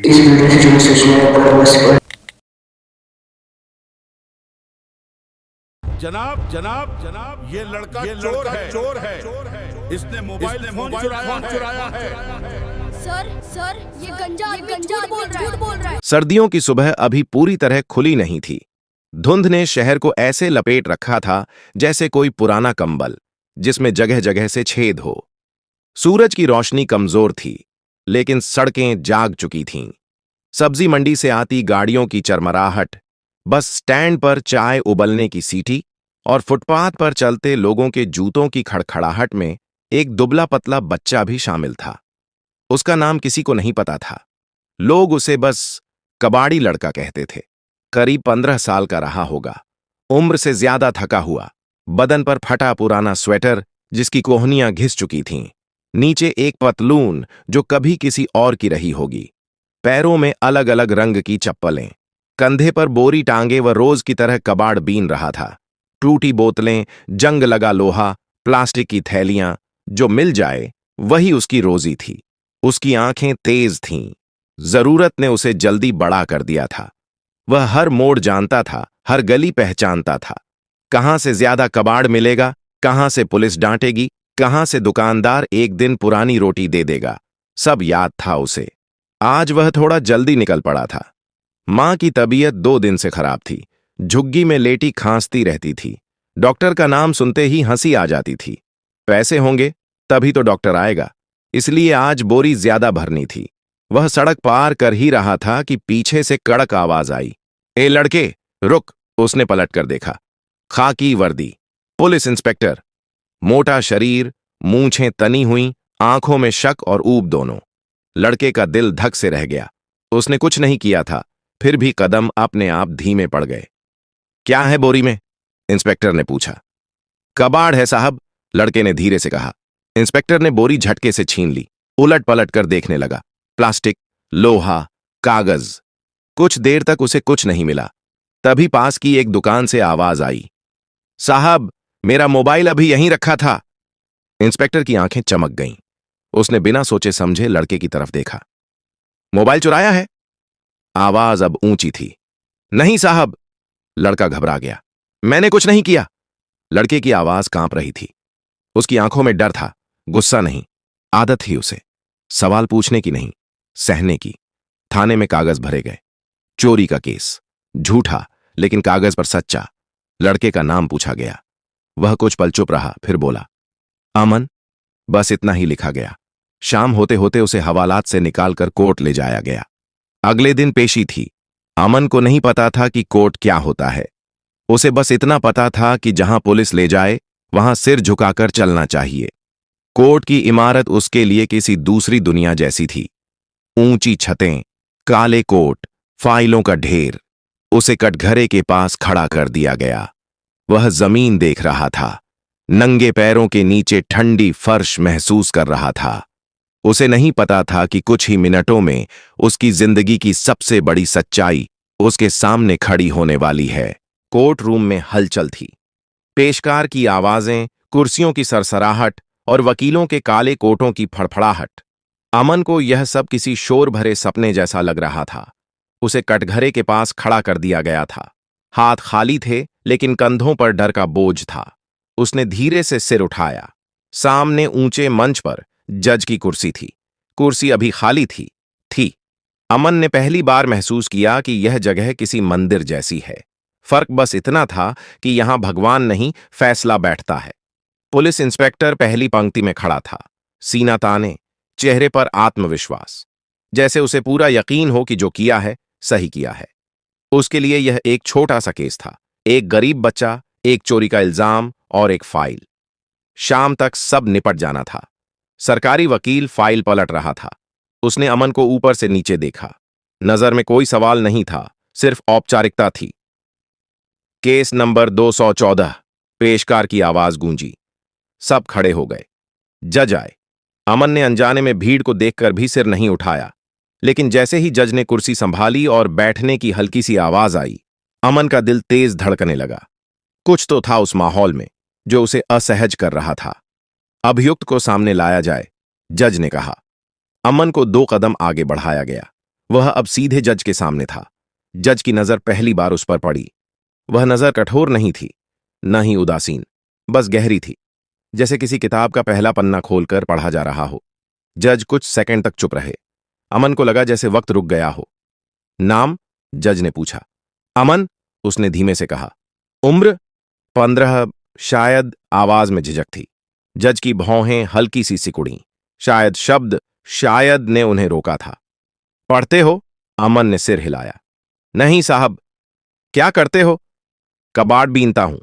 इस वीडियो से जुड़ी सूचनाएं पर बस जनाब जनाब जनाब ये लड़का चोर है। इसने मोबाइल फोन चुराया है। सर सर ये गंजा झूठ बोल रहा है। सर्दियों की सुबह अभी पूरी तरह खुली नहीं थी। धुंध ने शहर को ऐसे लपेट रखा था जैसे कोई पुराना कंबल जिसमें जगह जगह से छेद हो। सूरज की रोशनी कमजोर थी, लेकिन सड़कें जाग चुकी थीं। सब्जी मंडी से आती गाड़ियों की चरमराहट, बस स्टैंड पर चाय उबलने की सीटी और फुटपाथ पर चलते लोगों के जूतों की खड़खड़ाहट में एक दुबला पतला बच्चा भी शामिल था। उसका नाम किसी को नहीं पता था। लोग उसे बस कबाड़ी लड़का कहते थे। करीब 15 साल का रहा होगा। उम्र से ज्यादा थका हुआ, बदन पर फटा पुराना स्वेटर जिसकी कोहनियां घिस चुकी थीं, नीचे एक पतलून जो कभी किसी और की रही होगी, पैरों में अलग अलग रंग की चप्पलें, कंधे पर बोरी टांगे व रोज की तरह कबाड़ बीन रहा था। टूटी बोतलें, जंग लगा लोहा, प्लास्टिक की थैलियां, जो मिल जाए वही उसकी रोजी थी। उसकी आंखें तेज थीं। जरूरत ने उसे जल्दी बड़ा कर दिया था। वह हर मोड़ जानता था, हर गली पहचानता था। कहां से ज्यादा कबाड़ मिलेगा, कहां से पुलिस डांटेगी, कहां से दुकानदार एक दिन पुरानी रोटी दे देगा, सब याद था उसे। आज वह थोड़ा जल्दी निकल पड़ा था। मां की तबीयत 2 दिन से खराब थी। झुग्गी में लेटी खांसती रहती थी। डॉक्टर का नाम सुनते ही हंसी आ जाती थी। पैसे होंगे तभी तो डॉक्टर आएगा, इसलिए आज बोरी ज्यादा भरनी थी। वह सड़क पार कर ही रहा था कि पीछे से कड़क आवाज आई, ए लड़के रुक। उसने पलट कर देखा। खाकी वर्दी, पुलिस इंस्पेक्टर, मोटा शरीर, मूंछें तनी हुई, आंखों में शक और ऊब दोनों। लड़के का दिल धक से रह गया। उसने कुछ नहीं किया था, फिर भी कदम अपने आप धीमे पड़ गए। क्या है बोरी में? इंस्पेक्टर ने पूछा। कबाड़ है साहब, लड़के ने धीरे से कहा। इंस्पेक्टर ने बोरी झटके से छीन ली, उलट पलट कर देखने लगा। प्लास्टिक, लोहा, कागज। कुछ देर तक उसे कुछ नहीं मिला। तभी पास की एक दुकान से आवाज आई, साहब मेरा मोबाइल अभी यहीं रखा था। इंस्पेक्टर की आंखें चमक गईं। उसने बिना सोचे समझे लड़के की तरफ देखा। मोबाइल चुराया है? आवाज अब ऊंची थी। नहीं साहब, लड़का घबरा गया। मैंने कुछ नहीं किया। लड़के की आवाज कांप रही थी। उसकी आंखों में डर था, गुस्सा नहीं। आदत थी उसे, सवाल पूछने की नहीं, सहने की। थाने में कागज भरे गए। चोरी का केस, झूठा लेकिन कागज पर सच्चा। लड़के का नाम पूछा गया। वह कुछ पल चुप रहा, फिर बोला, अमन। बस इतना ही लिखा गया। शाम होते होते उसे हवालात से निकालकर कोर्ट ले जाया गया। अगले दिन पेशी थी। अमन को नहीं पता था कि कोर्ट क्या होता है। उसे बस इतना पता था कि जहां पुलिस ले जाए वहां सिर झुकाकर चलना चाहिए। कोर्ट की इमारत उसके लिए किसी दूसरी दुनिया जैसी थी। ऊंची छतें, काले कोट, फाइलों का ढेर। उसे कटघरे के पास खड़ा कर दिया गया। वह जमीन देख रहा था, नंगे पैरों के नीचे ठंडी फर्श महसूस कर रहा था। उसे नहीं पता था कि कुछ ही मिनटों में उसकी जिंदगी की सबसे बड़ी सच्चाई उसके सामने खड़ी होने वाली है। कोर्ट रूम में हलचल थी। पेशकार की आवाजें, कुर्सियों की सरसराहट और वकीलों के काले कोटों की फड़फड़ाहट। अमन को यह सब किसी शोर भरे सपने जैसा लग रहा था। उसे कटघरे के पास खड़ा कर दिया गया था। हाथ खाली थे, लेकिन कंधों पर डर का बोझ था। उसने धीरे से सिर उठाया। सामने ऊंचे मंच पर जज की कुर्सी थी। कुर्सी अभी खाली थी। अमन ने पहली बार महसूस किया कि यह जगह किसी मंदिर जैसी है। फर्क बस इतना था कि यहां भगवान नहीं, फैसला बैठता है। पुलिस इंस्पेक्टर पहली पंक्ति में खड़ा था, सीना ताने, चेहरे पर आत्मविश्वास, जैसे उसे पूरा यकीन हो कि जो किया है सही किया है। उसके लिए यह एक छोटा सा केस था। एक गरीब बच्चा, एक चोरी का इल्जाम और एक फाइल। शाम तक सब निपट जाना था। सरकारी वकील फाइल पलट रहा था। उसने अमन को ऊपर से नीचे देखा। नजर में कोई सवाल नहीं था, सिर्फ औपचारिकता थी। केस नंबर 214, पेशकार की आवाज गूंजी। सब खड़े हो गए। जज आए। अमन ने अनजाने में भीड़ को देखकर भी सिर नहीं उठाया, लेकिन जैसे ही जज ने कुर्सी संभाली और बैठने की हल्की सी आवाज आई, अमन का दिल तेज धड़कने लगा। कुछ तो था उस माहौल में जो उसे असहज कर रहा था। अभियुक्त को सामने लाया जाए, जज ने कहा। अमन को 2 कदम आगे बढ़ाया गया। वह अब सीधे जज के सामने था। जज की नजर पहली बार उस पर पड़ी। वह नजर कठोर नहीं थी, न ही उदासीन, बस गहरी थी, जैसे किसी किताब का पहला पन्ना खोलकर पढ़ा जा रहा हो। जज कुछ सेकंड तक चुप रहे। अमन को लगा जैसे वक्त रुक गया हो। नाम? जज ने पूछा। अमन, उसने धीमे से कहा। उम्र? 15, शायद। आवाज में झिझक थी। जज की भौहें हल्की सी सिकुड़ी। शायद शब्द शायद ने उन्हें रोका था। पढ़ते हो? अमन ने सिर हिलाया। नहीं साहब। क्या करते हो? कबाड़ बीनता हूं।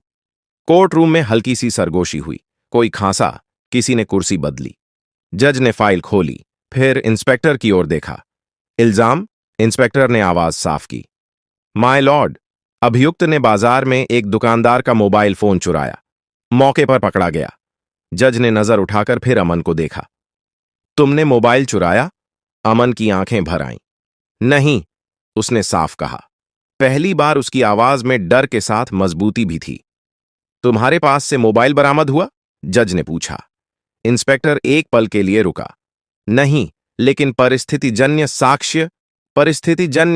कोर्ट रूम में हल्की सी सरगोशी हुई। कोई खांसा, किसी ने कुर्सी बदली। जज ने फाइल खोली, फिर इंस्पेक्टर की ओर देखा। इल्जाम? इंस्पेक्टर ने आवाज साफ की। माय लॉर्ड, अभियुक्त ने बाजार में एक दुकानदार का मोबाइल फोन चुराया, मौके पर पकड़ा गया। जज ने नजर उठाकर फिर अमन को देखा। तुमने मोबाइल चुराया? अमन की आंखें भर आईं। नहीं, उसने साफ कहा। पहली बार उसकी आवाज में डर के साथ मजबूती भी थी। तुम्हारे पास से मोबाइल बरामद हुआ? जज ने पूछा। इंस्पेक्टर एक पल के लिए रुका। नहीं, लेकिन परिस्थितिजन्य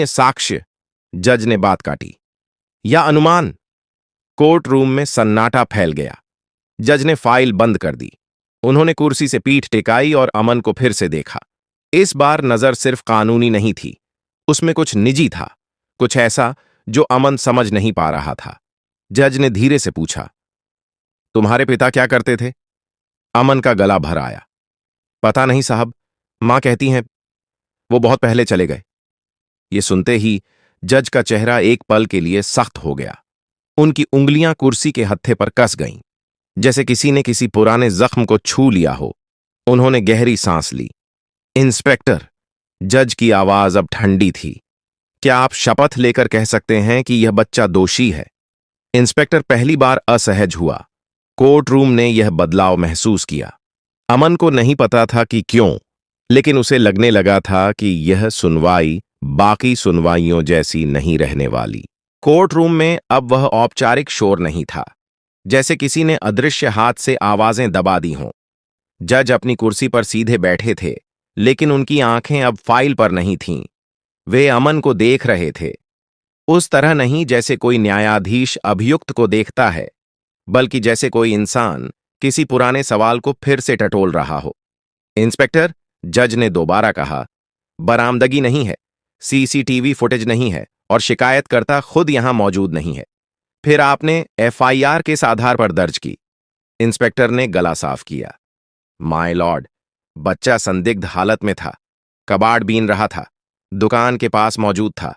साक्ष्य। जज ने बात काटी। या अनुमान? कोर्ट रूम में सन्नाटा फैल गया। जज ने फाइल बंद कर दी। उन्होंने कुर्सी से पीठ टिकाई और अमन को फिर से देखा। इस बार नजर सिर्फ कानूनी नहीं थी, उसमें कुछ निजी था, कुछ ऐसा जो अमन समझ नहीं पा रहा था। जज ने धीरे से पूछा, तुम्हारे पिता क्या करते थे? अमन का गला भर आया। पता नहीं साहब, मां कहती हैं वो बहुत पहले चले गए। ये सुनते ही जज का चेहरा एक पल के लिए सख्त हो गया। उनकी उंगलियां कुर्सी के हत्थे पर कस गईं, जैसे किसी ने किसी पुराने जख्म को छू लिया हो। उन्होंने गहरी सांस ली। इंस्पेक्टर, जज की आवाज अब ठंडी थी, क्या आप शपथ लेकर कह सकते हैं कि यह बच्चा दोषी है? इंस्पेक्टर पहली बार असहज हुआ। कोर्ट रूम ने यह बदलाव महसूस किया। अमन को नहीं पता था कि क्यों, लेकिन उसे लगने लगा था कि यह सुनवाई बाकी सुनवाइयों जैसी नहीं रहने वाली। कोर्ट रूम में अब वह औपचारिक शोर नहीं था, जैसे किसी ने अदृश्य हाथ से आवाजें दबा दी हों। जज अपनी कुर्सी पर सीधे बैठे थे, लेकिन उनकी आंखें अब फाइल पर नहीं थीं। वे अमन को देख रहे थे, उस तरह नहीं जैसे कोई न्यायाधीश अभियुक्त को देखता है, बल्कि जैसे कोई इंसान किसी पुराने सवाल को फिर से टटोल रहा हो। इंस्पेक्टर, जज ने दोबारा कहा, बरामदगी नहीं है, सीसीटीवी फुटेज नहीं है और शिकायतकर्ता खुद यहां मौजूद नहीं है। फिर आपने एफआईआर किस आधार पर दर्ज की? इंस्पेक्टर ने गला साफ किया। माय लॉर्ड, बच्चा संदिग्ध हालत में था, कबाड़ बीन रहा था, दुकान के पास मौजूद था।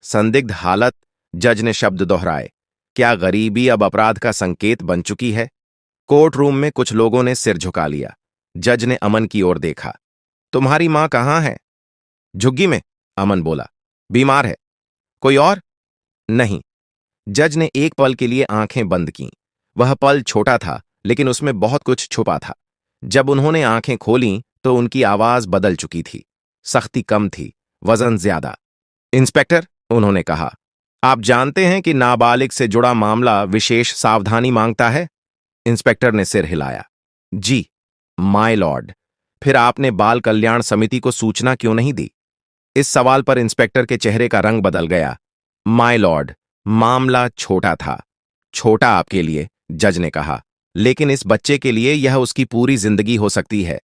संदिग्ध हालत? जज ने शब्द दोहराए। क्या गरीबी अब अपराध का संकेत बन चुकी है? कोर्ट रूम में कुछ लोगों ने सिर झुका लिया। जज ने अमन की ओर देखा। तुम्हारी मां कहां है? झुग्गी में, अमन बोला। बीमार है? कोई और? नहीं। जज ने एक पल के लिए आंखें बंद कीं। वह पल छोटा था, लेकिन उसमें बहुत कुछ छुपा था। जब उन्होंने आंखें खोलीं तो उनकी आवाज बदल चुकी थी। सख्ती कम थी, वजन ज्यादा। इंस्पेक्टर, उन्होंने कहा, आप जानते हैं कि नाबालिग से जुड़ा मामला विशेष सावधानी मांगता है? इंस्पेक्टर ने सिर हिलाया। जी, माय लॉर्ड। फिर आपने बाल कल्याण समिति को सूचना क्यों नहीं दी? इस सवाल पर इंस्पेक्टर के चेहरे का रंग बदल गया। माय लॉर्ड, मामला छोटा था। छोटा आपके लिए, जज ने कहा, लेकिन इस बच्चे के लिए यह उसकी पूरी जिंदगी हो सकती है।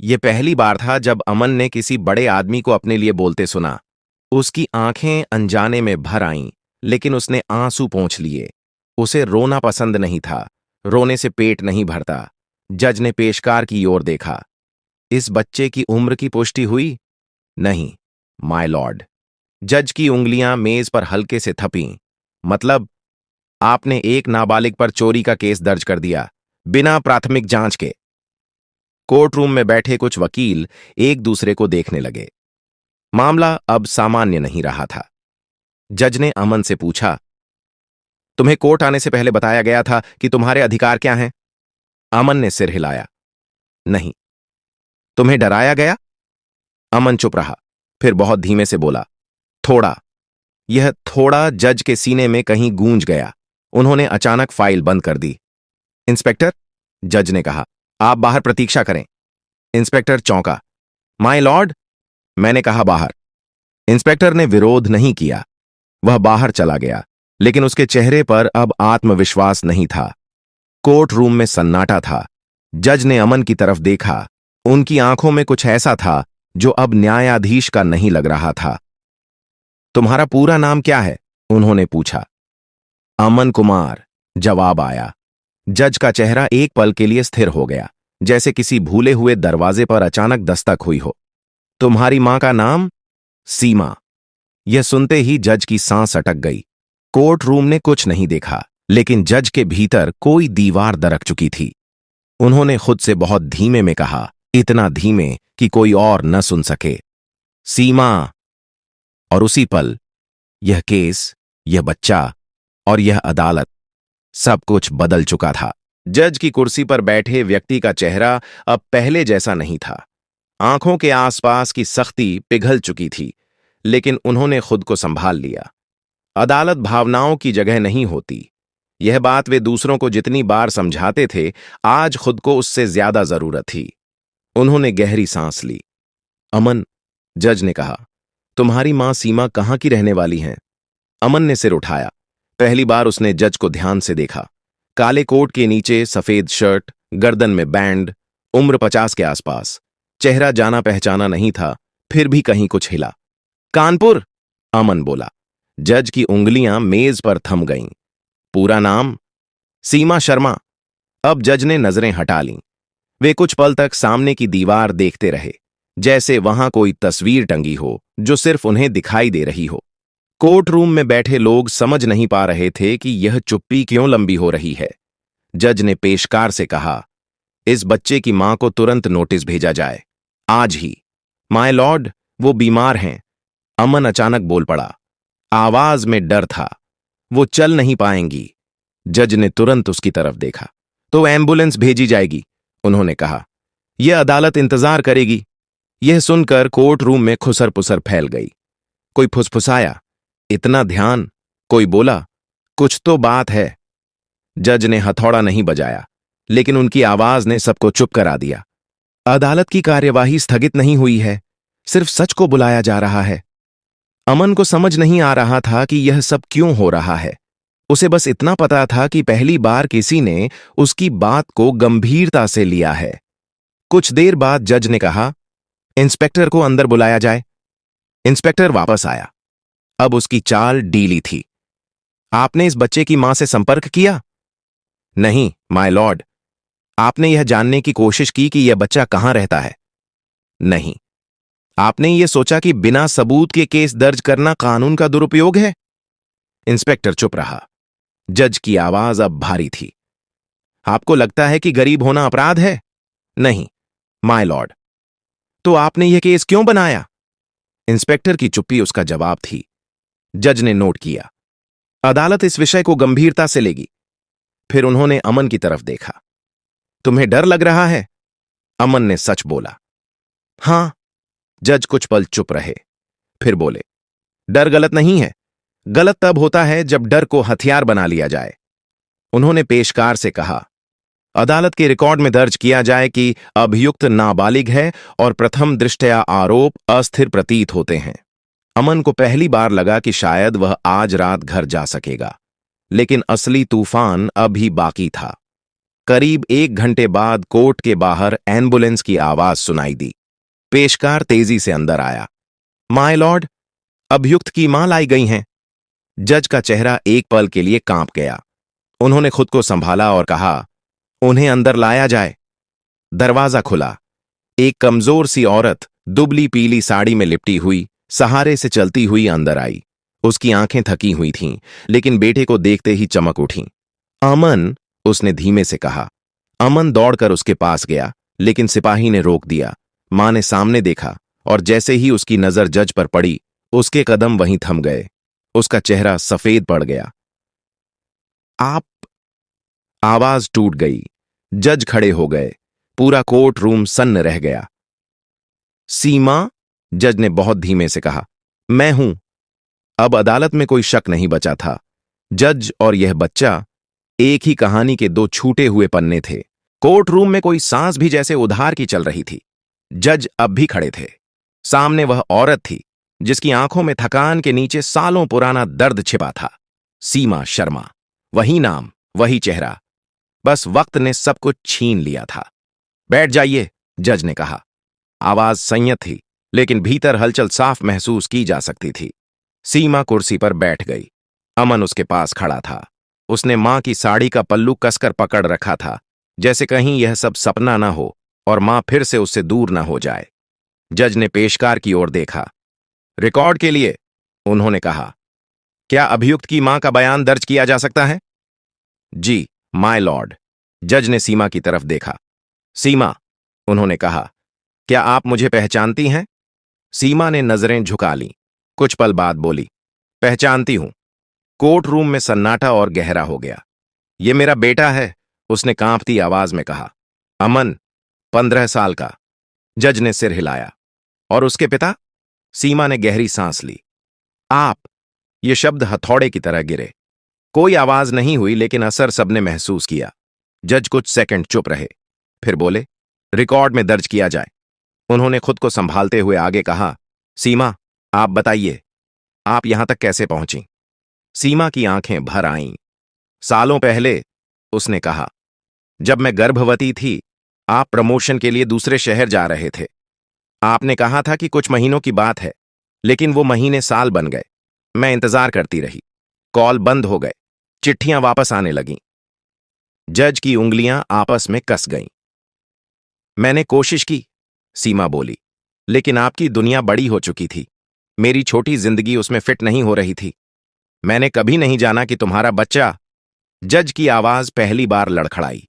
यह पहली बार था जब अमन ने किसी बड़े आदमी को अपने लिए बोलते सुना। उसकी आंखें अनजाने में भर आईं, लेकिन उसने आंसू पोंछ लिए। उसे रोना पसंद नहीं था, रोने से पेट नहीं भरता। जज ने पेशकार की ओर देखा। इस बच्चे की उम्र की पुष्टि हुई? नहीं, माय लॉर्ड। जज की उंगलियां मेज पर हल्के से थपीं। मतलब, आपने एक नाबालिग पर चोरी का केस दर्ज कर दिया, बिना प्राथमिक जांच के। कोर्ट रूम में बैठे कुछ वकील एक दूसरे को देखने लगे। मामला अब सामान्य नहीं रहा था। जज ने अमन से पूछा, तुम्हें कोर्ट आने से पहले बताया गया था कि तुम्हारे अधिकार क्या हैं? अमन ने सिर हिलाया। नहीं। तुम्हें डराया गया? अमन चुप रहा, फिर बहुत धीमे से बोला, थोड़ा। यह थोड़ा जज के सीने में कहीं गूंज गया। उन्होंने अचानक फाइल बंद कर दी। इंस्पेक्टर, जज ने कहा, आप बाहर प्रतीक्षा करें। इंस्पेक्टर चौंका। माय लॉर्ड, मैंने कहा बाहर। इंस्पेक्टर ने विरोध नहीं किया। वह बाहर चला गया, लेकिन उसके चेहरे पर अब आत्मविश्वास नहीं था। कोर्ट रूम में सन्नाटा था। जज ने अमन की तरफ देखा। उनकी आंखों में कुछ ऐसा था जो अब न्यायाधीश का नहीं लग रहा था। तुम्हारा पूरा नाम क्या है? उन्होंने पूछा। अमन कुमार, जवाब आया। जज का चेहरा एक पल के लिए स्थिर हो गया, जैसे किसी भूले हुए दरवाजे पर अचानक दस्तक हुई हो। तुम्हारी मां का नाम? सीमा। यह सुनते ही जज की सांस अटक गई। कोर्ट रूम ने कुछ नहीं देखा, लेकिन जज के भीतर कोई दीवार दरक चुकी थी। उन्होंने खुद से बहुत धीमे में कहा, इतना धीमे कि कोई और न सुन सके, सीमा। और उसी पल यह केस, यह बच्चा और यह अदालत, सब कुछ बदल चुका था। जज की कुर्सी पर बैठे व्यक्ति का चेहरा अब पहले जैसा नहीं था। आंखों के आसपास की सख्ती पिघल चुकी थी, लेकिन उन्होंने खुद को संभाल लिया। अदालत भावनाओं की जगह नहीं होती। यह बात वे दूसरों को जितनी बार समझाते थे, आज खुद को उससे ज्यादा जरूरत थी। उन्होंने गहरी सांस ली। अमन, जज ने कहा, तुम्हारी मां सीमा कहां की रहने वाली हैं? अमन ने सिर उठाया। पहली बार उसने जज को ध्यान से देखा। काले कोट के नीचे सफेद शर्ट, गर्दन में बैंड, उम्र 50 के आसपास। चेहरा जाना पहचाना नहीं था, फिर भी कहीं कुछ हिला। कानपुर, अमन बोला। जज की उंगलियां मेज पर थम गईं। पूरा नाम? सीमा शर्मा। अब जज ने नजरें हटा लीं। वे कुछ पल तक सामने की दीवार देखते रहे, जैसे वहां कोई तस्वीर टंगी हो जो सिर्फ उन्हें दिखाई दे रही हो। कोर्ट रूम में बैठे लोग समझ नहीं पा रहे थे कि यह चुप्पी क्यों लंबी हो रही है। जज ने पेशकार से कहा, इस बच्चे की मां को तुरंत नोटिस भेजा जाए, आज ही। माय लॉर्ड, वो बीमार हैं। अमन अचानक बोल पड़ा। आवाज में डर था। वो चल नहीं पाएंगी। जज ने तुरंत उसकी तरफ देखा। तो एम्बुलेंस भेजी जाएगी, उन्होंने कहा। यह अदालत इंतजार करेगी। यह सुनकर कोर्ट रूम में खुसर पुसर फैल गई। कोई फुसफुसाया, इतना ध्यान? कोई बोला, कुछ तो बात है। जज ने हथौड़ा नहीं बजाया, लेकिन उनकी आवाज ने सबको चुप करा दिया। अदालत की कार्यवाही स्थगित नहीं हुई है, सिर्फ सच को बुलाया जा रहा है। अमन को समझ नहीं आ रहा था कि यह सब क्यों हो रहा है। उसे बस इतना पता था कि पहली बार किसी ने उसकी बात को गंभीरता से लिया है। कुछ देर बाद जज ने कहा, इंस्पेक्टर को अंदर बुलाया जाए। इंस्पेक्टर वापस आया। अब उसकी चाल डीली थी। आपने इस बच्चे की मां से संपर्क किया? नहीं, माय लॉर्ड। आपने यह जानने की कोशिश की कि यह बच्चा कहां रहता है? नहीं। आपने यह सोचा कि बिना सबूत के केस दर्ज करना कानून का दुरुपयोग है? इंस्पेक्टर चुप रहा। जज की आवाज अब भारी थी। आपको लगता है कि गरीब होना अपराध है? नहीं, माय लॉर्ड। तो आपने यह केस क्यों बनाया? इंस्पेक्टर की चुप्पी उसका जवाब थी। जज ने नोट किया, अदालत इस विषय को गंभीरता से लेगी। फिर उन्होंने अमन की तरफ देखा। तुम्हें डर लग रहा है? अमन ने सच बोला। हां। जज कुछ पल चुप रहे, फिर बोले, डर गलत नहीं है। गलत तब होता है जब डर को हथियार बना लिया जाए। उन्होंने पेशकार से कहा, अदालत के रिकॉर्ड में दर्ज किया जाए कि अभियुक्त नाबालिग है और प्रथम दृष्टया आरोप अस्थिर प्रतीत होते हैं। अमन को पहली बार लगा कि शायद वह आज रात घर जा सकेगा, लेकिन असली तूफान अभी बाकी था। करीब 1 घंटे बाद कोर्ट के बाहर एम्बुलेंस की आवाज सुनाई दी। पेशकार तेजी से अंदर आया। माय लॉर्ड, अभियुक्त की मां लाई गई हैं। जज का चेहरा एक पल के लिए कांप गया। उन्होंने खुद को संभाला और कहा, उन्हें अंदर लाया जाए। दरवाजा खुला। एक कमजोर सी औरत दुबली पीली साड़ी में लिपटी हुई सहारे से चलती हुई अंदर आई। उसकी आंखें थकी हुई थीं, लेकिन बेटे को देखते ही चमक उठीं। अमन, उसने धीमे से कहा। अमन दौड़कर उसके पास गया, लेकिन सिपाही ने रोक दिया। मां ने सामने देखा और जैसे ही उसकी नजर जज पर पड़ी, उसके कदम वहीं थम गए। उसका चेहरा सफेद पड़ गया। आप? आवाज टूट गई। जज खड़े हो गए। पूरा कोर्ट रूम सन्न रह गया। सीमा? जज ने बहुत धीमे से कहा। मैं हूं। अब अदालत में कोई शक नहीं बचा था। जज और यह बच्चा एक ही कहानी के 2 छूटे हुए पन्ने थे। कोर्ट रूम में कोई सांस भी जैसे उधार की चल रही थी। जज अब भी खड़े थे। सामने वह औरत थी, जिसकी आंखों में थकान के नीचे सालों पुराना दर्द छिपा था। सीमा शर्मा, वही नाम, वही चेहरा, बस वक्त ने सब कुछ छीन लिया था। बैठ जाइए, जज ने कहा। आवाज संयत थी, लेकिन भीतर हलचल साफ महसूस की जा सकती थी। सीमा कुर्सी पर बैठ गई। अमन उसके पास खड़ा था। उसने मां की साड़ी का पल्लू कसकर पकड़ रखा था, जैसे कहीं यह सब सपना न हो और मां फिर से उससे दूर न हो जाए। जज ने पेशकार की ओर देखा। रिकॉर्ड के लिए, उन्होंने कहा, क्या अभियुक्त की मां का बयान दर्ज किया जा सकता है? जी, माय लॉर्ड। जज ने सीमा की तरफ देखा। सीमा, उन्होंने कहा, क्या आप मुझे पहचानती हैं? सीमा ने नजरें झुका लीं। कुछ पल बाद बोली, पहचानती हूं। कोर्ट रूम में सन्नाटा और गहरा हो गया। ये मेरा बेटा है, उसने कांपती आवाज में कहा। अमन, 15 साल का। जज ने सिर हिलाया। और उसके पिता? सीमा ने गहरी सांस ली। आप, ये शब्द हथौड़े की तरह गिरे। कोई आवाज नहीं हुई, लेकिन असर सबने महसूस किया। जज कुछ सेकंड चुप रहे, फिर बोले, रिकॉर्ड में दर्ज किया जाए। उन्होंने खुद को संभालते हुए आगे कहा, सीमा, आप बताइए, आप यहां तक कैसे पहुंची? सीमा की आंखें भर आईं। सालों पहले, उसने कहा, जब मैं गर्भवती थी, आप प्रमोशन के लिए दूसरे शहर जा रहे थे। आपने कहा था कि कुछ महीनों की बात है, लेकिन वो महीने साल बन गए। मैं इंतजार करती रही। कॉल बंद हो गए, चिट्ठियां वापस आने लगीं। जज की उंगलियां आपस में कस गईं। मैंने कोशिश की, सीमा बोली, लेकिन आपकी दुनिया बड़ी हो चुकी थी। मेरी छोटी जिंदगी उसमें फिट नहीं हो रही थी। मैंने कभी नहीं जाना कि तुम्हारा बच्चा। जज की आवाज पहली बार लड़खड़ाई।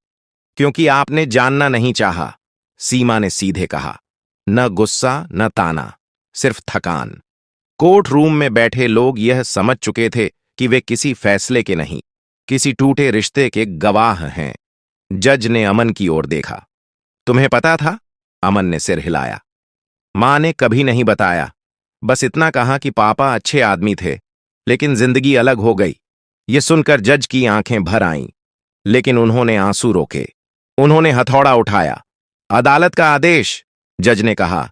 क्योंकि आपने जानना नहीं चाहा, सीमा ने सीधे कहा। न गुस्सा, न ताना, सिर्फ थकान। कोर्ट रूम में बैठे लोग यह समझ चुके थे कि वे किसी फैसले के नहीं, किसी टूटे रिश्ते के गवाह हैं। जज ने अमन की ओर देखा। तुम्हें पता था? अमन ने सिर हिलाया। मां ने कभी नहीं बताया, बस इतना कहा कि पापा अच्छे आदमी थे, लेकिन जिंदगी अलग हो गई। ये सुनकर जज की आंखें भर आईं, लेकिन उन्होंने आंसू रोके। उन्होंने हथौड़ा उठाया। अदालत का आदेश, जज ने कहा।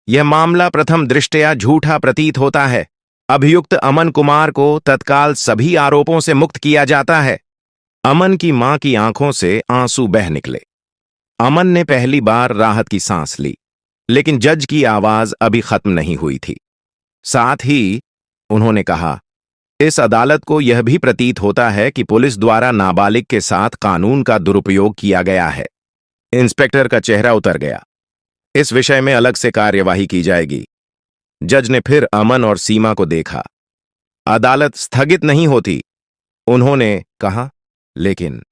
यह मामला प्रथम दृष्टया झूठा प्रतीत होता है। अभियुक्त अमन कुमार को तत्काल सभी आरोपों से मुक्त किया जाता है। अमन की मां की आंखों से आंसू बह निकले। अमन ने पहली बार राहत की सांस ली, लेकिन जज की आवाज अभी खत्म नहीं हुई थी। साथ ही उन्होंने कहा, इस अदालत को यह भी प्रतीत होता है कि पुलिस द्वारा नाबालिग के साथ कानून का दुरुपयोग किया गया है। इंस्पेक्टर का चेहरा उतर गया। इस विषय में अलग से कार्यवाही की जाएगी। जज ने फिर अमन और सीमा को देखा। अदालत स्थगित नहीं होती, उन्होंने कहा, लेकिन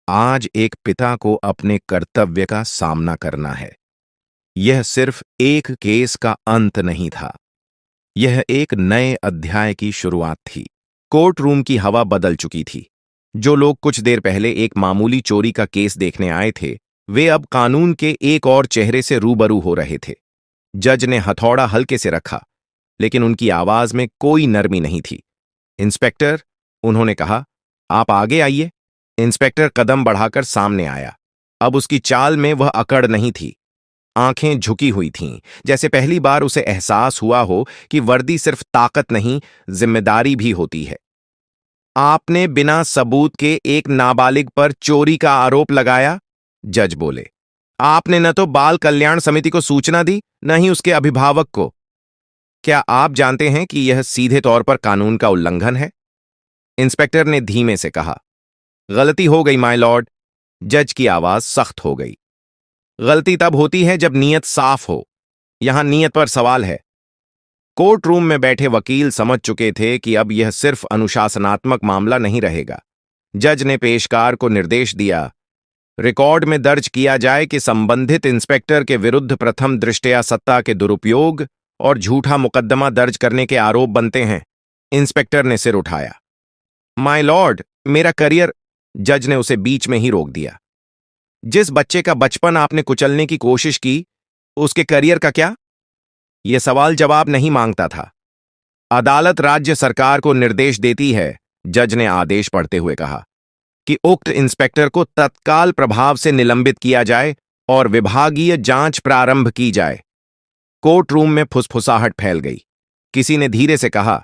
आज एक पिता को अपने कर्तव्य का सामना करना है। यह सिर्फ एक केस का अंत नहीं था, यह एक नए अध्याय की शुरुआत थी। कोर्ट रूम की हवा बदल चुकी थी। जो लोग कुछ देर पहले एक मामूली चोरी का केस देखने आए थे, वे अब कानून के एक और चेहरे से रूबरू हो रहे थे। जज ने हथौड़ा हल्के से रखा, लेकिन उनकी आवाज में कोई नरमी नहीं थी। इंस्पेक्टर, उन्होंने कहा, आप आगे आइए। इंस्पेक्टर कदम बढ़ाकर सामने आया। अब उसकी चाल में वह अकड़ नहीं थी। आंखें झुकी हुई थीं, जैसे पहली बार उसे एहसास हुआ हो कि वर्दी सिर्फ ताकत नहीं, जिम्मेदारी भी होती है। आपने बिना सबूत के एक नाबालिग पर चोरी का आरोप लगाया, जज बोले। आपने न तो बाल कल्याण समिति को सूचना दी, न ही उसके अभिभावक को। क्या आप जानते हैं कि यह सीधे तौर पर कानून का उल्लंघन है? इंस्पेक्टर ने धीमे से कहा। गलती हो गई माय लॉर्ड। जज की आवाज सख्त हो गई। गलती तब होती है जब नीयत साफ हो। यहां नीयत पर सवाल है। कोर्ट रूम में बैठे वकील समझ चुके थे कि अब यह सिर्फ अनुशासनात्मक मामला नहीं रहेगा। जज ने पेशकार को निर्देश दिया, रिकॉर्ड में दर्ज किया जाए कि संबंधित इंस्पेक्टर के विरुद्ध प्रथम दृष्टया सत्ता के दुरुपयोग और झूठा मुकदमा दर्ज करने के आरोप बनते हैं। इंस्पेक्टर ने सिर उठाया। माय लॉर्ड, मेरा करियर। जज ने उसे बीच में ही रोक दिया। जिस बच्चे का बचपन आपने कुचलने की कोशिश की, उसके करियर का क्या? यह सवाल जवाब नहीं मांगता था। अदालत राज्य सरकार को निर्देश देती है, जज ने आदेश पढ़ते हुए कहा, कि उक्त इंस्पेक्टर को तत्काल प्रभाव से निलंबित किया जाए और विभागीय जांच प्रारंभ की जाए। कोर्ट रूम में फुसफुसाहट फैल गई। किसी ने धीरे से कहा,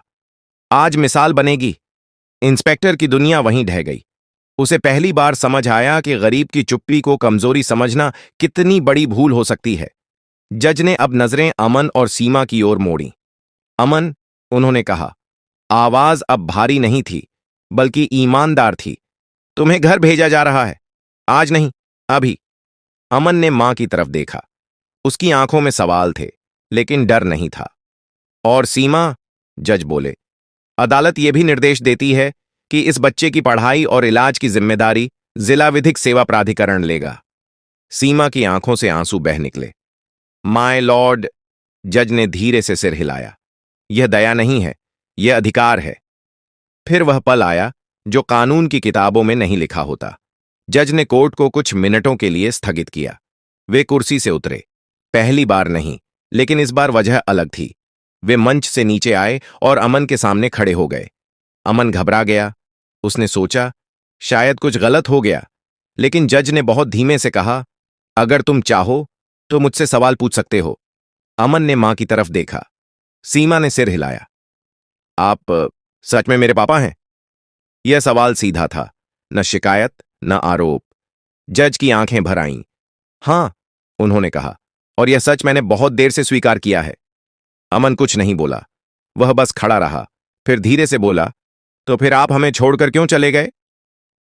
आज मिसाल बनेगी। इंस्पेक्टर की दुनिया वहीं ढह गई। उसे पहली बार समझ आया कि गरीब की चुप्पी को कमजोरी समझना कितनी बड़ी भूल हो सकती है। जज ने अब नजरें अमन और सीमा की ओर मोड़ी। अमन, उन्होंने कहा, आवाज अब भारी नहीं थी बल्कि ईमानदार थी। तुम्हें घर भेजा जा रहा है, आज नहीं, अभी। अमन ने मां की तरफ देखा। उसकी आंखों में सवाल थे, लेकिन डर नहीं था। और सीमा, जज बोले, अदालत यह भी निर्देश देती है कि इस बच्चे की पढ़ाई और इलाज की जिम्मेदारी जिला विधिक सेवा प्राधिकरण लेगा। सीमा की आंखों से आंसू बह निकले। माय लॉर्ड, जज ने धीरे से सिर हिलाया, यह दया नहीं है, यह अधिकार है। फिर वह पल आया जो कानून की किताबों में नहीं लिखा होता। जज ने कोर्ट को कुछ मिनटों के लिए स्थगित किया। वे कुर्सी से उतरे। पहली बार नहीं, लेकिन इस बार वजह अलग थी। वे मंच से नीचे आए और अमन के सामने खड़े हो गए। अमन घबरा गया। उसने सोचा, शायद कुछ गलत हो गया, लेकिन जज ने बहुत धीमे से कहा, अगर तुम चाहो तो मुझसे सवाल पूछ सकते हो। अमन ने मां की तरफ देखा। सीमा ने सिर हिलाया। आप सच में मेरे पापा हैं? यह सवाल सीधा था, न शिकायत न आरोप। जज की आंखें भर आईं। हां, उन्होंने कहा, और यह सच मैंने बहुत देर से स्वीकार किया है। अमन कुछ नहीं बोला। वह बस खड़ा रहा। फिर धीरे से बोला, तो फिर आप हमें छोड़कर क्यों चले गए?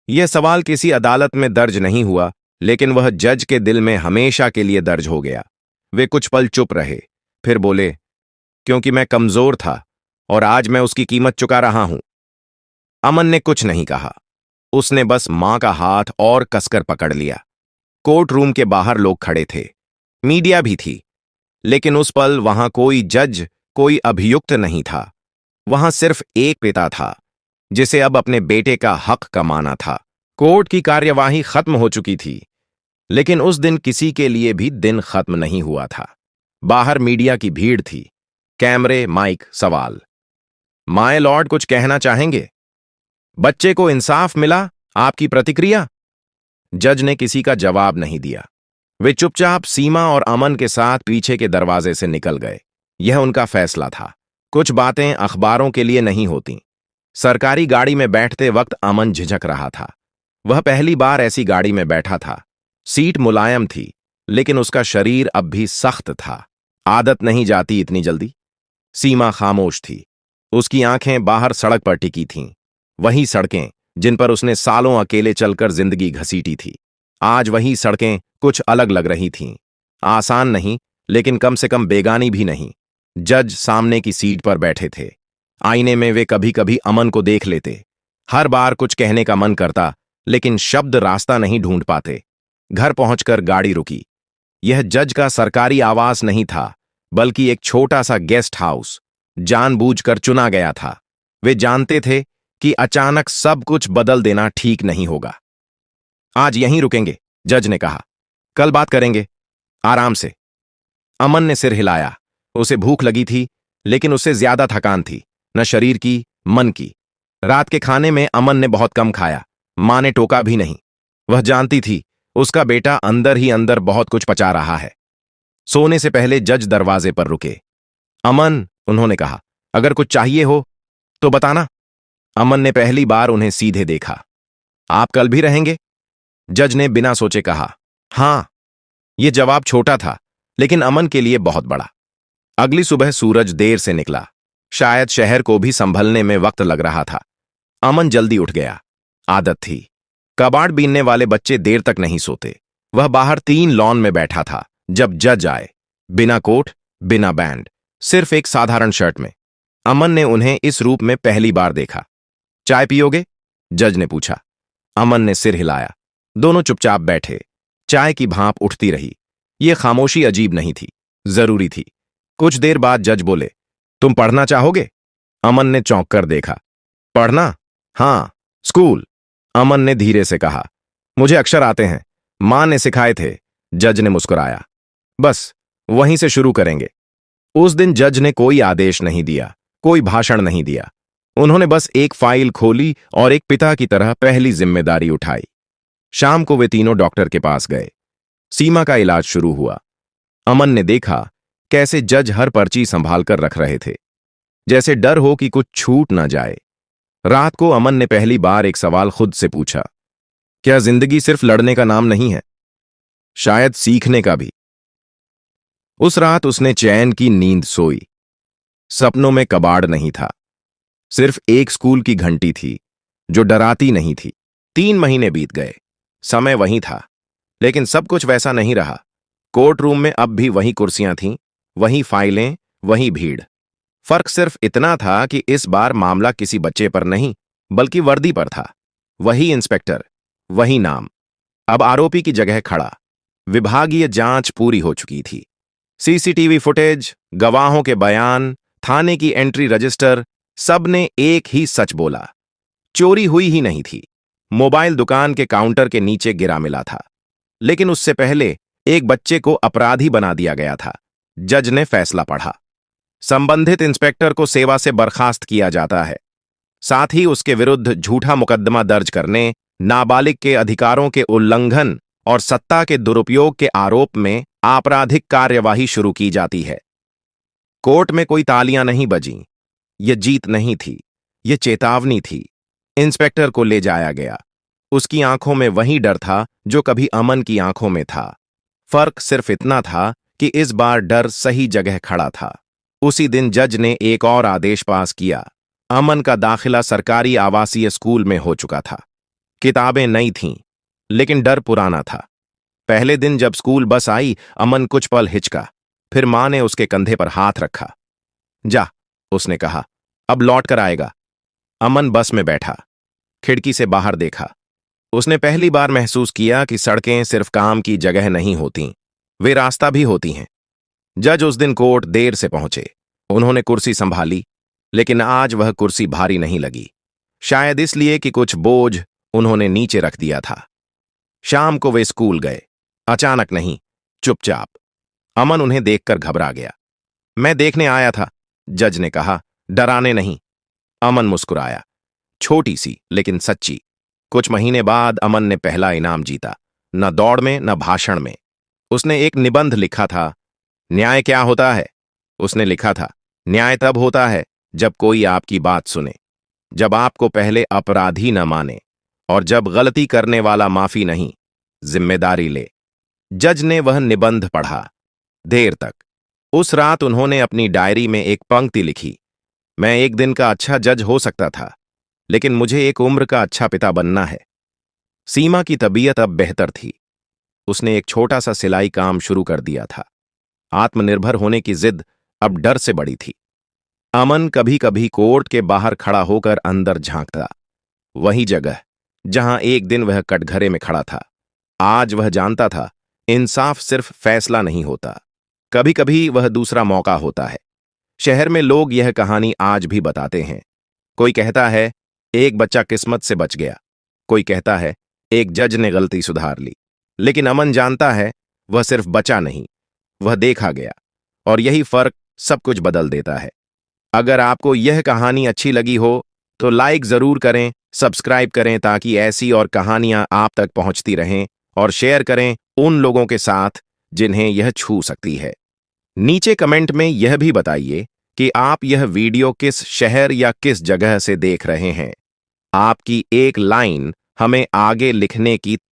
यह सवाल किसी अदालत में दर्ज नहीं हुआ, लेकिन वह जज के दिल में हमेशा के लिए दर्ज हो गया। वे कुछ पल चुप रहे, फिर बोले, क्योंकि मैं कमजोर था और आज मैं उसकी कीमत चुका रहा हूं। अमन ने कुछ नहीं कहा। उसने बस मां का हाथ और कसकर पकड़ लिया। कोर्ट रूम के बाहर लोग खड़े थे, मीडिया भी थी, लेकिन उस पल वहां कोई जज, कोई अभियुक्त नहीं था। वहां सिर्फ एक पिता था, जिसे अब अपने बेटे का हक कमाना था। कोर्ट की कार्यवाही खत्म हो चुकी थी, लेकिन उस दिन किसी के लिए भी दिन खत्म नहीं हुआ था। बाहर मीडिया की भीड़ थी, कैमरे, माइक, सवाल। माय लॉर्ड, कुछ कहना चाहेंगे? बच्चे को इंसाफ मिला, आपकी प्रतिक्रिया? जज ने किसी का जवाब नहीं दिया। वे चुपचाप सीमा और अमन के साथ पीछे के दरवाजे से निकल गए। यह उनका फैसला था। कुछ बातें अखबारों के लिए नहीं होती। सरकारी गाड़ी में बैठते वक्त अमन झिझक रहा था। वह पहली बार ऐसी गाड़ी में बैठा था। सीट मुलायम थी, लेकिन उसका शरीर अब भी सख्त था। आदत नहीं जाती इतनी जल्दी। सीमा खामोश थी। उसकी आंखें बाहर सड़क पर टिकी थीं, वही सड़कें जिन पर उसने सालों अकेले चलकर जिंदगी घसीटी थी। आज वही सड़कें कुछ अलग लग रही थीं। आसान नहीं, लेकिन कम से कम बेगानी भी नहीं। जज सामने की सीट पर बैठे थे। आईने में वे कभी कभी अमन को देख लेते। हर बार कुछ कहने का मन करता, लेकिन शब्द रास्ता नहीं ढूंढ पाते। घर पहुंचकर गाड़ी रुकी। यह जज का सरकारी आवास नहीं था, बल्कि एक छोटा सा गेस्ट हाउस, जानबूझकर चुना गया था। वे जानते थे कि अचानक सब कुछ बदल देना ठीक नहीं होगा। आज यहीं रुकेंगे, जज ने कहा। कल बात करेंगे, आराम से। अमन ने सिर हिलाया। उसे भूख लगी थी, लेकिन उससे ज्यादा थकान थी, न शरीर की, मन की। रात के खाने में अमन ने बहुत कम खाया। मां ने टोका भी नहीं। वह जानती थी उसका बेटा अंदर ही अंदर बहुत कुछ पचा रहा है। सोने से पहले जज दरवाजे पर रुके। अमन, उन्होंने कहा, अगर कुछ चाहिए हो तो बताना। अमन ने पहली बार उन्हें सीधे देखा। आप कल भी रहेंगे? जज ने बिना सोचे कहा, हां। यह जवाब छोटा था, लेकिन अमन के लिए बहुत बड़ा। अगली सुबह सूरज देर से निकला। शायद शहर को भी संभलने में वक्त लग रहा था। अमन जल्दी उठ गया। आदत थी। कबाड़ बीनने वाले बच्चे देर तक नहीं सोते। वह बाहर 3 लॉन में बैठा था जब जज आए, बिना कोट, बिना बैंड, सिर्फ एक साधारण शर्ट में। अमन ने उन्हें इस रूप में पहली बार देखा। चाय पियोगे? जज ने पूछा। अमन ने सिर हिलाया। दोनों चुपचाप बैठे। चाय की भाप उठती रही। यह खामोशी अजीब नहीं थी, जरूरी थी। कुछ देर बाद जज बोले, तुम पढ़ना चाहोगे? अमन ने चौंक कर देखा। पढ़ना? हां, स्कूल। अमन ने धीरे से कहा, मुझे अक्षर आते हैं, मां ने सिखाए थे। जज ने मुस्कुराया। बस वहीं से शुरू करेंगे। उस दिन जज ने कोई आदेश नहीं दिया, कोई भाषण नहीं दिया। उन्होंने बस एक फाइल खोली और एक पिता की तरह पहली जिम्मेदारी उठाई। शाम को वे तीनों डॉक्टर के पास गए। सीमा का इलाज शुरू हुआ। अमन ने देखा कैसे जज हर पर्ची संभाल कर रख रहे थे। जैसे डर हो कि कुछ छूट ना जाए। रात को अमन ने पहली बार एक सवाल खुद से पूछा, क्या जिंदगी सिर्फ लड़ने का नाम नहीं है, शायद सीखने का भी। उस रात उसने चैन की नींद सोई। सपनों में कबाड़ नहीं था, सिर्फ एक स्कूल की घंटी थी जो डराती नहीं थी। 3 महीने बीत गए, समय वही था, लेकिन सब कुछ वैसा नहीं रहा। कोर्ट रूम में अब भी वही कुर्सियां थीं, वही फाइलें, वही भीड़। फर्क सिर्फ इतना था कि इस बार मामला किसी बच्चे पर नहीं, बल्कि वर्दी पर था। वही इंस्पेक्टर, वही नाम। अब आरोपी की जगह खड़ा। विभागीय जांच पूरी हो चुकी थी। सीसीटीवी फुटेज, गवाहों के बयान, थाने की एंट्री रजिस्टर, सब ने एक ही सच बोला। चोरी हुई ही नहीं थी। मोबाइल दुकान के काउंटर के नीचे गिरा मिला था, लेकिन उससे पहले एक बच्चे को अपराधी बना दिया गया था। जज ने फैसला पढ़ा। संबंधित इंस्पेक्टर को सेवा से बर्खास्त किया जाता है। साथ ही उसके विरुद्ध झूठा मुकदमा दर्ज करने, नाबालिग के अधिकारों के उल्लंघन और सत्ता के दुरुपयोग के आरोप में आपराधिक कार्यवाही शुरू की जाती है। कोर्ट में कोई तालियां नहीं बजीं। यह जीत नहीं थी, यह चेतावनी थी। इंस्पेक्टर को ले जाया गया। उसकी आंखों में वही डर था जो कभी अमन की आंखों में था। फर्क सिर्फ इतना था कि इस बार डर सही जगह खड़ा था। उसी दिन जज ने एक और आदेश पास किया। अमन का दाखिला सरकारी आवासीय स्कूल में हो चुका था। किताबें नई थीं, लेकिन डर पुराना था। पहले दिन जब स्कूल बस आई, अमन कुछ पल हिचका। फिर मां ने उसके कंधे पर हाथ रखा। जा, उसने कहा, अब लौट कर आएगा। अमन बस में बैठा, खिड़की से बाहर देखा। उसने पहली बार महसूस किया कि सड़कें सिर्फ काम की जगह नहीं होतीं, वे रास्ता भी होती हैं। जज उस दिन कोर्ट देर से पहुंचे। उन्होंने कुर्सी संभाली, लेकिन आज वह कुर्सी भारी नहीं लगी। शायद इसलिए कि कुछ बोझ उन्होंने नीचे रख दिया था। शाम को वे स्कूल गए। अचानक नहीं, चुपचाप। अमन उन्हें देखकर घबरा गया। मैं देखने आया था, जज ने कहा, डराने नहीं। अमन मुस्कुराया, छोटी सी लेकिन सच्ची। कुछ महीने बाद अमन ने पहला इनाम जीता, न दौड़ में न भाषण में। उसने एक निबंध लिखा था। न्याय क्या होता है? उसने लिखा था, न्याय तब होता है जब कोई आपकी बात सुने, जब आपको पहले अपराधी न माने, और जब गलती करने वाला माफी नहीं, जिम्मेदारी ले। जज ने वह निबंध पढ़ा देर तक। उस रात उन्होंने अपनी डायरी में एक पंक्ति लिखी, मैं एक दिन का अच्छा जज हो सकता था, लेकिन मुझे एक उम्र का अच्छा पिता बनना है। सीमा की तबीयत अब बेहतर थी। उसने एक छोटा सा सिलाई काम शुरू कर दिया था। आत्मनिर्भर होने की जिद अब डर से बड़ी थी। अमन कभी कभी कोर्ट के बाहर खड़ा होकर अंदर झांकता। वही जगह जहां एक दिन वह कटघरे में खड़ा था। आज वह जानता था, इंसाफ सिर्फ फैसला नहीं होता, कभी कभी वह दूसरा मौका होता है। शहर में लोग यह कहानी आज भी बताते हैं। कोई कहता है एक बच्चा किस्मत से बच गया, कोई कहता है एक जज ने गलती सुधार ली। लेकिन अमन जानता है, वह सिर्फ बचा नहीं, वह देखा गया। और यही फर्क सब कुछ बदल देता है। अगर आपको यह कहानी अच्छी लगी हो तो लाइक जरूर करें, सब्सक्राइब करें ताकि ऐसी और कहानियां आप तक पहुंचती रहें, और शेयर करें उन लोगों के साथ जिन्हें यह छू सकती है। नीचे कमेंट में यह भी बताइए कि आप यह वीडियो किस शहर या किस जगह से देख रहे हैं। आपकी एक लाइन हमें आगे लिखने की